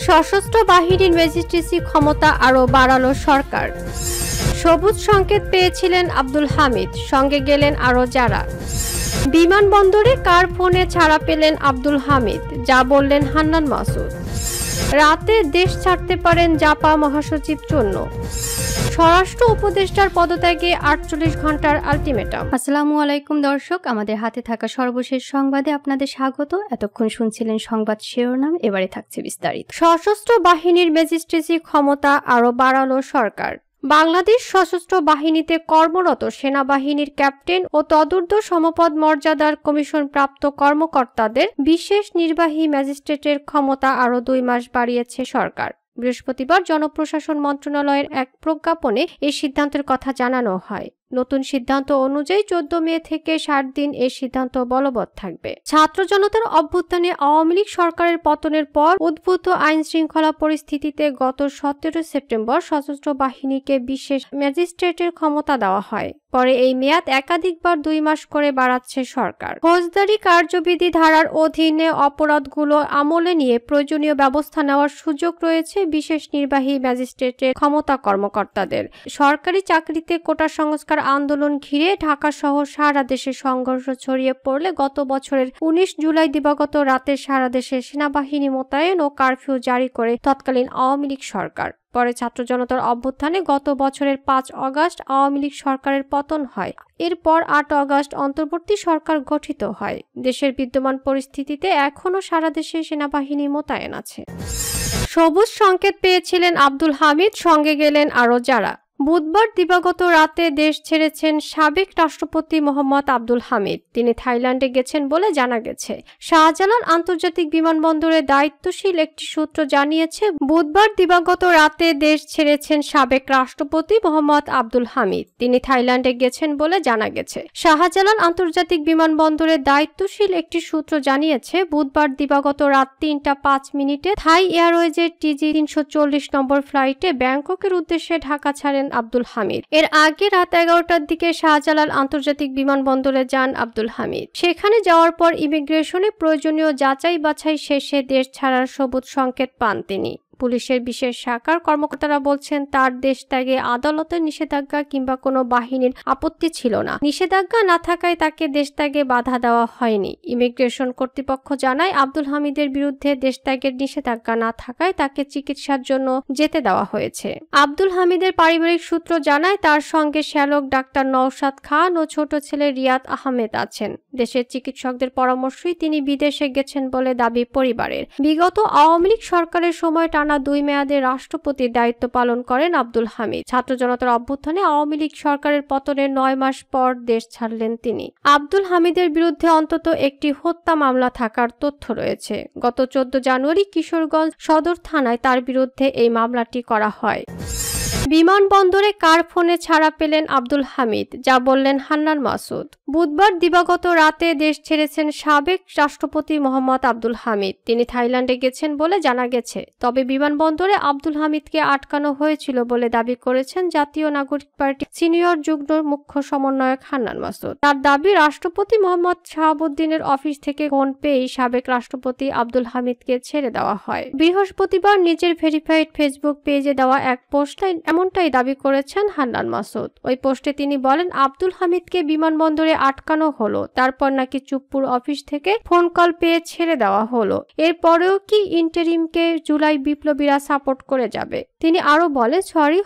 সশস্ত্র বাহিনীর ম্যাজিস্ট্রেসি ক্ষমতা আরও বাড়ালো সরকার। সবুজ সংকেত পেয়েছিলেন আব্দুল হামিদ, সঙ্গে গেলেন আরও যারা। বিমানবন্দরে কার ফোনে ছাড়া পেলেন আব্দুল হামিদ, যা বললেন হান্নান মাসুদ। রাতে দেশ ছাড়তে পারেন জাপা মহাসচিব চন্ন। স্বরাষ্ট্র উপদেষ্টার পদত্যাগে 48 ঘন্টার আলটিমেটাম। আসসালামু আলাইকুম দর্শক, আমাদের হাতে থাকা সর্বশেষ সংবাদে আপনাদের স্বাগত। এতক্ষণ শুনছিলেন সংবাদ শিরোনাম, এবারে থাকছে বিস্তারিত। সশস্ত্র বাহিনীর ম্যাজিস্ট্রেসি ক্ষমতা আরও বাড়ালো সরকার। বাংলাদেশ সশস্ত্র বাহিনীতে কর্মরত সেনাবাহিনীর ক্যাপ্টেন ও তদূর্ধ্ব সমপদ মর্যাদার কমিশনপ্রাপ্ত কর্মকর্তাদের বিশেষ নির্বাহী ম্যাজিস্ট্রেটের ক্ষমতা আরও 2 মাস বাড়িয়েছে সরকার। বৃহস্পতিবার জনপ্রশাসন মন্ত্রণালয়ের এক প্রজ্ঞাপনে এই সিদ্ধান্তের কথা জানানো হয়। নতুন সিদ্ধান্ত অনুযায়ী 14 মে থেকে 60 দিন এই সিদ্ধান্ত বলবৎ থাকবে। ছাত্র জনতার অভ্যুত্থানে আওয়ামী লীগ সরকারের পতনের পর উদ্ভূত আইন শৃঙ্খলা পরিস্থিতিতে গত 17 সেপ্টেম্বর সশস্ত্র বাহিনীকে বিশেষ ম্যাজিস্ট্রেটের ক্ষমতা দেওয়া হয়। পরে এই মেয়াদ একাধিকবার 2 মাস করে বাড়াচ্ছে সরকার। ফৌজদারি কার্যবিধি ধারার অধীনে অপরাধগুলো আমলে নিয়ে প্রয়োজনীয় ব্যবস্থা নেওয়ার সুযোগ রয়েছে বিশেষ নির্বাহী ম্যাজিস্ট্রেটের ক্ষমতা কর্মকর্তাদের। সরকারি চাকরিতে কোটা সংস্কার আন্দোলন ঘিরে ঢাকা সহ সারা দেশে সংঘর্ষ ছড়িয়ে পড়লে গত বছরের 19 জুলাই দিবাগত রাতে সারা দেশে সেনাবাহিনী মোতায়েন ও কারফিউ জারি করে তৎকালীন আওয়ামী লীগ সরকার। পরে ছাত্র জনতার অভ্যুত্থানে গত বছরের 5 অগাস্ট আওয়ামী লীগ সরকারের পতন হয়। এরপর 8 অগাস্ট অন্তর্বর্তী সরকার গঠিত হয়। দেশের বিদ্যমান পরিস্থিতিতে এখনও সারা দেশে সেনাবাহিনী মোতায়েন আছে। সবুজ সংকেত পেয়েছিলেন আব্দুল হামিদ, সঙ্গে গেলেন আরও যারা। বুধবার দিবাগত রাতে দেশ ছেড়েছেন সাবেক রাষ্ট্রপতি মোহাম্মদ আব্দুল হামিদ। তিনি থাইল্যান্ডে গেছেন বলে জানা গেছে। শাহজালাল আন্তর্জাতিক বিমানবন্দরে দায়িত্বশীল একটি সূত্র জানিয়েছে, বুধবার দিবাগত রাতে দেশ ছেড়েছেন সাবেক রাষ্ট্রপতি মোহাম্মদ আব্দুল হামিদ। তিনি থাইল্যান্ডে গেছেন বলে জানা গেছে। শাহজালাল আন্তর্জাতিক বিমানবন্দরে দায়িত্বশীল একটি সূত্র জানিয়েছে, বুধবার দিবাগত রাত 3টা 5 মিনিটে থাই এয়ারওয়েজের TG 340 নম্বর ফ্লাইটে ব্যাংককের উদ্দেশ্যে ঢাকা ছাড়েন আব্দুল হামিদ। এর আগে রাত 11টার দিকে শাহজালাল আন্তর্জাতিক বিমানবন্দরে যান আব্দুল হামিদ। সেখানে যাওয়ার পর ইমিগ্রেশনে প্রয়োজনীয় যাচাই বাছাই শেষে দেশ ছাড়ার সবুজ সংকেত পান তিনি। পুলিশের বিশেষ শাখার কর্মকর্তারা বলছেন, তার দেশ ত্যাগে আদালতের নিষেধাজ্ঞা কিংবা কোনো বাহিনীর আপত্তি ছিল না। নিষেধাজ্ঞা না থাকায় তাকে দেশ ত্যাগে বাধা দেওয়া হয়নি। ইমিগ্রেশন কর্তৃপক্ষ জানায়, আব্দুল হামিদের বিরুদ্ধে দেশ ত্যাগের নিষেধাজ্ঞা না থাকায় তাকে চিকিৎসার জন্য যেতে দেওয়া হয়েছে। আব্দুল হামিদের পারিবারিক সূত্র জানায়, তার সঙ্গে শ্যালক ডাক্তার নওশাদ খান ও ছোট ছেলে রিয়াদ আহমেদ আছেন। দেশের চিকিৎসকদের পরামর্শই তিনি বিদেশে গেছেন বলে দাবি পরিবারের। বিগত আওয়ামী লীগ সরকারের সময় টানা 2 মেয়াদে রাষ্ট্রপতির দায়িত্ব পালন করেন আব্দুল হামিদ। ছাত্র জনতার অভ্যুত্থানে আওয়ামী লীগ সরকারের পতনের 9 মাস পর দেশ ছাড়লেন তিনি। আব্দুল হামিদের বিরুদ্ধে অন্তত একটি হত্যা মামলা থাকার তথ্য রয়েছে। গত 14 জানুয়ারি কিশোরগঞ্জ সদর থানায় তার বিরুদ্ধে এই মামলাটি করা হয়। বিমানবন্দরে কার ফোনে ছাড়া পেলেন আব্দুল হামিদ, যা বললেন হান্নান মাসুদ। বুধবার দিবাগত রাতে দেশ ছেড়েছেন সাবেক রাষ্ট্রপতি মোহাম্মদ আব্দুল হামিদ। তিনি থাইল্যান্ডে গেছেন বলে জানা গেছে। তবে বিমানবন্দরে আব্দুল হামিদকে আটকানো হয়েছিল বলে দাবি করেছেন জাতীয় নাগরিক পার্টি সিনিয়র যুগ্ম মুখ্য সমন্বয়ক হান্নান মাসুদ। তার দাবি, রাষ্ট্রপতি মোহাম্মদ শাহাবুদ্দিনের অফিস থেকে ফোন পেয়েই সাবেক রাষ্ট্রপতি আব্দুল হামিদকে ছেড়ে দেওয়া হয়। বৃহস্পতিবার নিজের ভেরিফাইড ফেসবুক পেজে দেওয়া এক পোস্টে এমনটাই দাবি করেছেন হান্নান মাসুদ। ওই পোস্টে তিনি বলেন, আব্দুল হামিদকে বিমানবন্দরে আটকানো হলো, তারপর নাকি চুপ্পুর অফিস থেকে ফোন কল পেয়ে ছেড়ে দেওয়া হলো। এরপরেও কি ইন্টারিমকে জুলাই বিপ্লবীরা সাপোর্ট করে যাবে? তিনি আরো বলেন,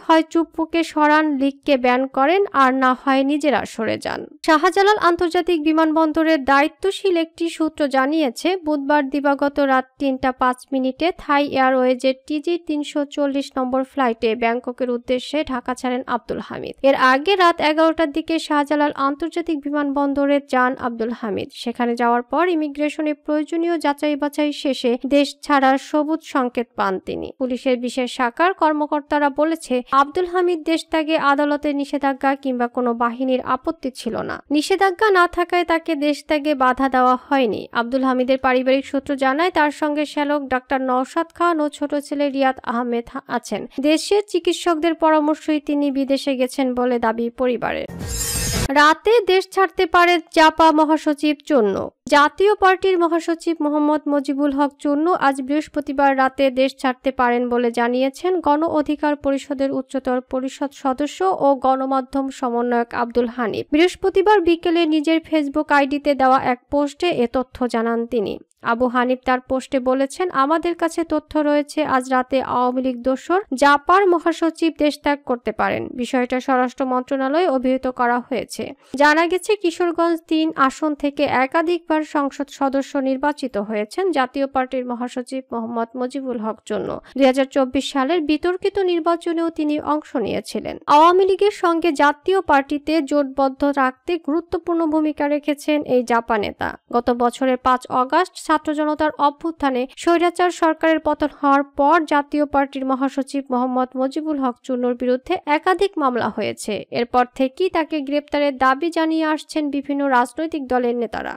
হয় চুপ্পুকে সরান, লীগকে ব্যান করেন, আর না হয় নিজেরা সরে যান। শাহজালাল আন্তর্জাতিক বিমানবন্দরের দায়িত্বশীল একটি সূত্র জানিয়েছে, বুধবার দিবাগত রাত 3টা 5 মিনিটে থাই এয়ারওয়েজের TG 340 নম্বর ফ্লাইটে ব্যাংককের উদ্দেশ্যে ঢাকা ছাড়েন আব্দুল হামিদ। এর আগে রাত 11টার দিকে শাহজালাল আন্তর্জাতিক বিমানবন্দরে যান আব্দুল হামিদ। সেখানে যাওয়ার পর ইমিগ্রেশনে প্রয়োজনীয় যাচাই বাছাই শেষে দেশ ছাড়ার সবুজ সংকেত পান তিনি। পুলিশের বিশেষ শাখার কর্মকর্তারা বলেছে, আব্দুল হামিদ দেশ ত্যাগে আদালতের নিষেধাজ্ঞা কিংবা কোনো বাহিনীর আপত্তি ছিল না। নিষেধাজ্ঞা না থাকায় তাকে দেশ ত্যাগে বাধা দেওয়া হয়নি। আব্দুল হামিদের পারিবারিক সূত্র জানায়, তার সঙ্গে শ্যালক ডাক্তার নওশাদ খান ও ছোট ছেলে রিয়াদ আহমেদ আছেন। দেশের চিকিৎসকদের পরামর্শই তিনি বিদেশে গেছেন বলে দাবি পরিবারের। রাতে দেশ ছাড়তে পারে জাপা মহাসচিব চুন্নু। জাতীয় পার্টির মহাসচিব মোহাম্মদ মুজিবুল হক চুন্নু আজ বৃহস্পতিবার রাতে দেশ ছাড়তে পারেন বলে জানিয়েছেন গণ অধিকার পরিষদের উচ্চতর পরিষদ সদস্য ও গণমাধ্যম সমন্বয়ক আব্দুল হানিফ। বৃহস্পতিবার বিকেলে নিজের ফেসবুক আইডিতে দেওয়া এক পোস্টে এ তথ্য জানান তিনি। আবু হানিফ তার পোস্টে বলেছেন, আমাদের কাছে তথ্য রয়েছে আজ রাতে আওয়ামী লীগ দোসর জাপার মহাসচিব দেশ ত্যাগ করতে পারেন। বিষয়টা স্বরাষ্ট্র মন্ত্রণালয়ে অভিহিত করা হয়েছে। জানা গেছে কিশোরগঞ্জ ৩ আসন থেকে একাধিকবার সংসদ সদস্য নির্বাচিত হয়েছেন জাতীয় পার্টির মহাসচিব মোহাম্মদ মুজিবুল হক চুন্নু। ২০২৪ সালের বিতর্কিত নির্বাচনেও তিনি অংশ নিয়েছিলেন। আওয়ামী লীগের সঙ্গে জাতীয় পার্টিতে জোটবদ্ধ রাখতে গুরুত্বপূর্ণ ভূমিকা রেখেছেন এই জাপা নেতা। গত বছরের ৫ অগাস্ট ছাত্র জনতার অভ্যুত্থানে স্বৈরাচার সরকারের পতন হওয়ার পর জাতীয় পার্টির মহাসচিব মোহাম্মদ মুজিবুল হক চুন্নুর বিরুদ্ধে একাধিক মামলা হয়েছে। এরপর থেকেই তাকে গ্রেপ্তারের দাবি জানিয়ে আসছেন বিভিন্ন রাজনৈতিক দলের নেতারা।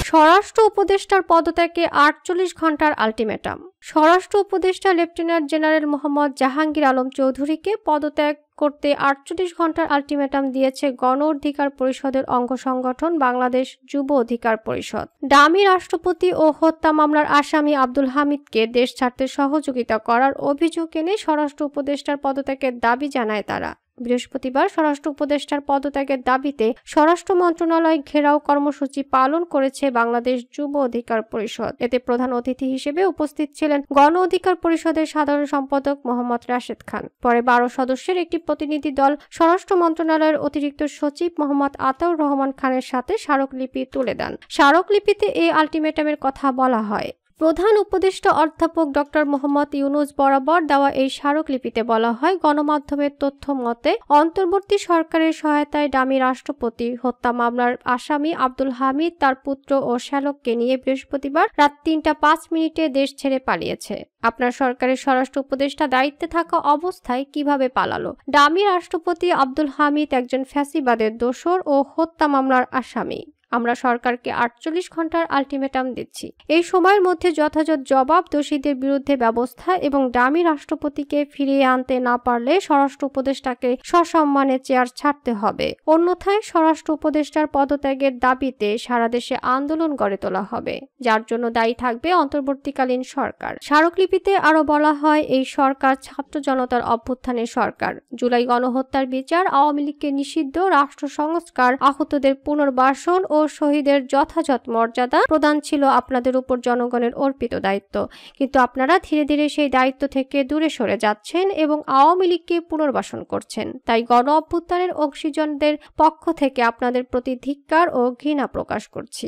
স্বরাষ্ট্র উপদেষ্টার পদত্যাগে ৪৮ ঘণ্টার আলটিমেটাম। স্বরাষ্ট্র উপদেষ্টা লেফটেন্যান্ট জেনারেল মোহাম্মদ জাহাঙ্গীর আলম চৌধুরীকে পদত্যাগ করতে ৪৮ ঘণ্টার আলটিমেটাম দিয়েছে গণ অধিকার পরিষদের অঙ্গ সংগঠন বাংলাদেশ যুব অধিকার পরিষদ। ডামি রাষ্ট্রপতি ও হত্যা মামলার আসামি আব্দুল হামিদকে দেশ ছাড়তে সহযোগিতা করার অভিযোগ এনে স্বরাষ্ট্র উপদেষ্টার পদত্যাগের দাবি জানায় তারা। বৃহস্পতিবার স্বরাষ্ট্র উপদেষ্টার পদত্যাগের দাবিতে স্বরাষ্ট্র মন্ত্রণালয় ঘেরাও কর্মসূচি পালন করেছে বাংলাদেশ যুব অধিকার পরিষদ। এতে প্রধান অতিথি হিসেবে উপস্থিত ছিলেন গণ অধিকার পরিষদের সাধারণ সম্পাদক মোহাম্মদ রাশেদ খান। পরে ১২ সদস্যের একটি প্রতিনিধি দল স্বরাষ্ট্র মন্ত্রণালয়ের অতিরিক্ত সচিব মোহাম্মদ আতাউর রহমান খানের সাথে স্মারকলিপি তুলে দেন। স্মারকলিপিতে এই আলটিমেটামের কথা বলা হয়। প্রধান উপদেষ্টা অধ্যাপক ডক্টর মোহাম্মদ ইউনুস বরাবর দেওয়া এই স্মারকলিপিতে বলা হয়, গণমাধ্যমের তথ্য মতে অন্তর্বর্তী সরকারের সহায়তায় ডামি রাষ্ট্রপতি হত্যা মামলার আসামি আব্দুল হামিদ তার পুত্র ও শ্যালককে নিয়ে বৃহস্পতিবার রাত ৩টা ৫ মিনিটে দেশ ছেড়ে পালিয়েছে। আপনার সরকারের স্বরাষ্ট্র উপদেষ্টা দায়িত্বে থাকা অবস্থায় কিভাবে পালালো? ডামি রাষ্ট্রপতি আব্দুল হামিদ একজন ফ্যাসিবাদের দোসর ও হত্যা মামলার আসামি। আমরা সরকারকে ৪৮ ঘণ্টার আলটিমেটাম দিচ্ছি। এই সময়ের মধ্যে যথাযথ জবাব, দোষীদের বিরুদ্ধে ব্যবস্থা এবং ডামি রাষ্ট্রপতিকে ফিরিয়ে আনতে না পারলে স্বরাষ্ট্র উপদেষ্টাকে সসম্মানে চেয়ার ছাড়তে হবে। অন্যথায় স্বরাষ্ট্র উপদেষ্টার পদত্যাগের দাবিতে সারা দেশে আন্দোলন গড়ে তোলা হবে, যার জন্য দায়ী থাকবে অন্তর্বর্তীকালীন সরকার। স্মারকলিপিতে আরও বলা হয়, এই সরকার ছাত্র জনতার অভ্যুত্থানের সরকার। জুলাই গণহত্যার বিচার, আওয়ামী লীগকে নিষিদ্ধ, রাষ্ট্র সংস্কার, আহতদের পুনর্বাসন ও শহীদের যথাযথ মর্যাদা প্রদান ছিল আপনাদের উপর জনগণের অর্পিত দায়িত্ব। কিন্তু আপনারা ধীরে ধীরে সেই দায়িত্ব থেকে দূরে সরে যাচ্ছেন এবং আওয়ামী লীগকে পুনর্বাসন করছেন। তাই গণ অভ্যুত্থানের অংশীজনদের পক্ষ থেকে আপনাদের প্রতি ধিক্কার ও ঘৃণা প্রকাশ করছি।